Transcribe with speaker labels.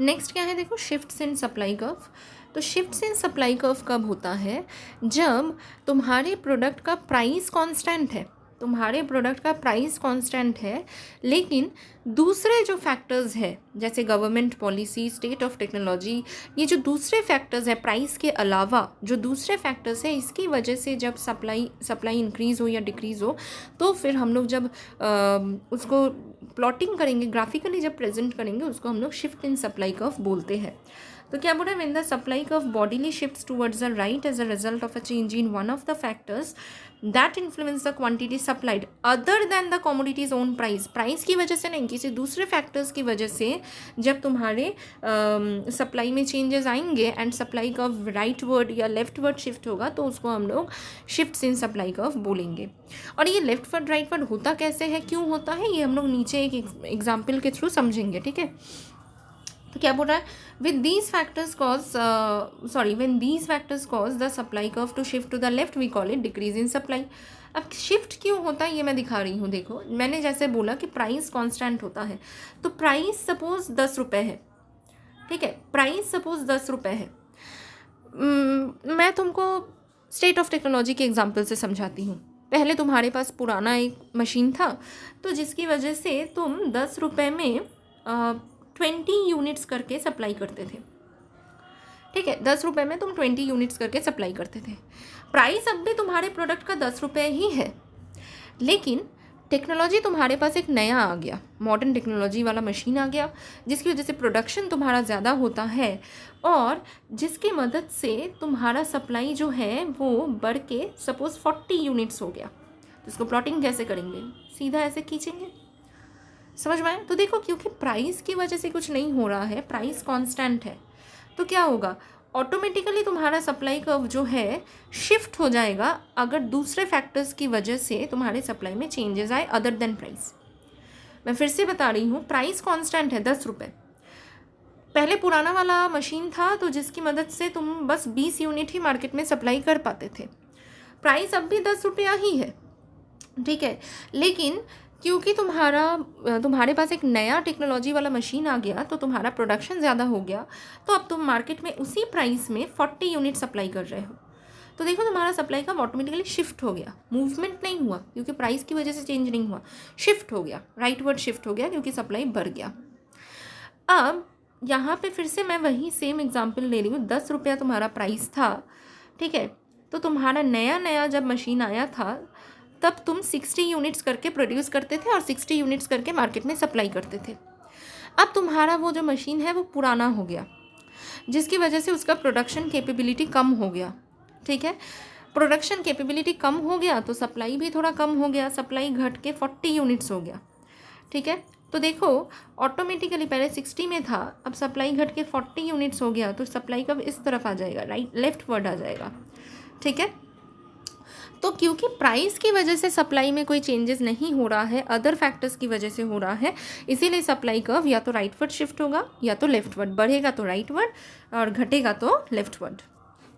Speaker 1: Next क्या है, देखो शिफ्ट्स इन सप्लाई कर्व। तो शिफ्ट्स इन सप्लाई कर्व कब होता है, जब तुम्हारे प्रोडक्ट का प्राइस कांस्टेंट है, तुम्हारे प्रोडक्ट का प्राइस कांस्टेंट है, लेकिन दूसरे जो फैक्टर्स है जैसे government policy, state of technology, ये जो फैक्टर्स है प्राइस के अलावा जो दूसरे फैक्टर्स है, इसकी वजह से जब सप्लाई इंक्रीज़ हो या डिक्रीज़ हो, तो फिर हम लोग जब उसको प्लॉटिंग करेंगे, ग्राफिकली जब प्रेजेंट करेंगे, उसको हम लोग शिफ्ट इन सप्लाई कर्व बोलते हैं। तो क्या बोल रहे हैं, when the supply curve bodily shifts towards the right as a result of a change in one of the factors that influence the quantity supplied other than the commodity's own price की वजह से नहीं, किसी दूसरे factors की वजह से जब तुम्हारे सप्लाई में चेंजेस आएंगे and supply curve right word या लेफ्ट वर्ड शिफ्ट होगा, तो उसको हम लोग शिफ्ट्स इन सप्लाई कर्व बोलेंगे। और ये लेफ्ट वर्ड राइट वर्ड होता कैसे है, क्यों होता है, ये हम लोग नीचे एक एग्जाम्पल के थ्रू समझेंगे, ठीक है। तो क्या बोल रहा है, when these factors cause the supply curve to shift to the left, we call it decrease in supply। अब शिफ्ट क्यों होता है ये मैं दिखा रही हूँ। देखो मैंने जैसे बोला कि प्राइस कांस्टेंट होता है, तो प्राइस सपोज 10 रुपये है, ठीक है, प्राइस सपोज 10 रुपये है। मैं तुमको स्टेट ऑफ टेक्नोलॉजी के एग्जाम्पल से समझाती हूँ। पहले तुम्हारे पास पुराना एक मशीन था, तो जिसकी वजह से तुम 10 रुपये में 20 यूनिट्स करके सप्लाई करते थे, ठीक है, 10 रुपये में तुम 20 यूनिट्स करके सप्लाई करते थे। प्राइस अब भी तुम्हारे प्रोडक्ट का 10 रुपये ही है, लेकिन टेक्नोलॉजी तुम्हारे पास एक नया आ गया, मॉडर्न टेक्नोलॉजी वाला मशीन आ गया, जिसकी वजह से प्रोडक्शन तुम्हारा ज़्यादा होता है और जिसकी मदद से तुम्हारा सप्लाई जो है वो बढ़ के सपोज 40 यूनिट्स हो गया। तो इसको प्लॉटिंग कैसे करेंगे, सीधा ऐसे खींचेंगे, समझ में आए। तो देखो क्योंकि प्राइस की वजह से कुछ नहीं हो रहा है, प्राइस कांस्टेंट है, तो क्या होगा, ऑटोमेटिकली तुम्हारा सप्लाई कर्व जो है शिफ्ट हो जाएगा अगर दूसरे फैक्टर्स की वजह से तुम्हारे सप्लाई में चेंजेस आए अदर देन प्राइस। मैं फिर से बता रही हूँ, प्राइस कांस्टेंट है 10 रुपये। पहले पुराना वाला मशीन था तो जिसकी मदद से तुम बस 20 यूनिट ही मार्केट में सप्लाई कर पाते थे, प्राइस अब भी 10 रुपया ही है, ठीक है, लेकिन क्योंकि तुम्हारे पास एक नया टेक्नोलॉजी वाला मशीन आ गया, तो तुम्हारा प्रोडक्शन ज़्यादा हो गया, तो अब तुम मार्केट में उसी प्राइस में 40 यूनिट सप्लाई कर रहे हो। तो देखो तुम्हारा सप्लाई का ऑटोमेटिकली शिफ्ट हो गया, मूवमेंट नहीं हुआ क्योंकि प्राइस की वजह से चेंज नहीं हुआ, शिफ्ट हो गया, राइट वर्ड शिफ्ट हो गया क्योंकि सप्लाई बढ़ गया। अब यहाँ पे फिर से मैं वही सेम एग्जाम्पल ले रही हूँ, 10 रुपया तुम्हारा प्राइस था, ठीक है, तो तुम्हारा नया जब मशीन आया था तब तुम 60 यूनिट्स करके प्रोड्यूस करते थे और 60 यूनिट्स करके मार्केट में सप्लाई करते थे। अब तुम्हारा वो जो मशीन है वो पुराना हो गया, जिसकी वजह से उसका प्रोडक्शन कैपेबिलिटी कम हो गया, ठीक है, प्रोडक्शन कैपेबिलिटी कम हो गया तो सप्लाई भी थोड़ा कम हो गया, सप्लाई घट के 40 यूनिट्स हो गया, ठीक है। तो देखो ऑटोमेटिकली पहले 60 में था, अब सप्लाई घट के 40 यूनिट्स हो गया, तो सप्लाई कब इस तरफ आ जाएगा, राइट लेफ्ट वर्ड आ जाएगा, ठीक है। तो क्योंकि प्राइस की वजह से सप्लाई में कोई चेंजेस नहीं हो रहा है, अदर फैक्टर्स की वजह से हो रहा है, इसीलिए सप्लाई कर्व या तो राइट वर्ड शिफ्ट होगा या तो लेफ्ट वर्ड, बढ़ेगा तो राइट वर्ड और घटेगा तो लेफ्ट वर्ड।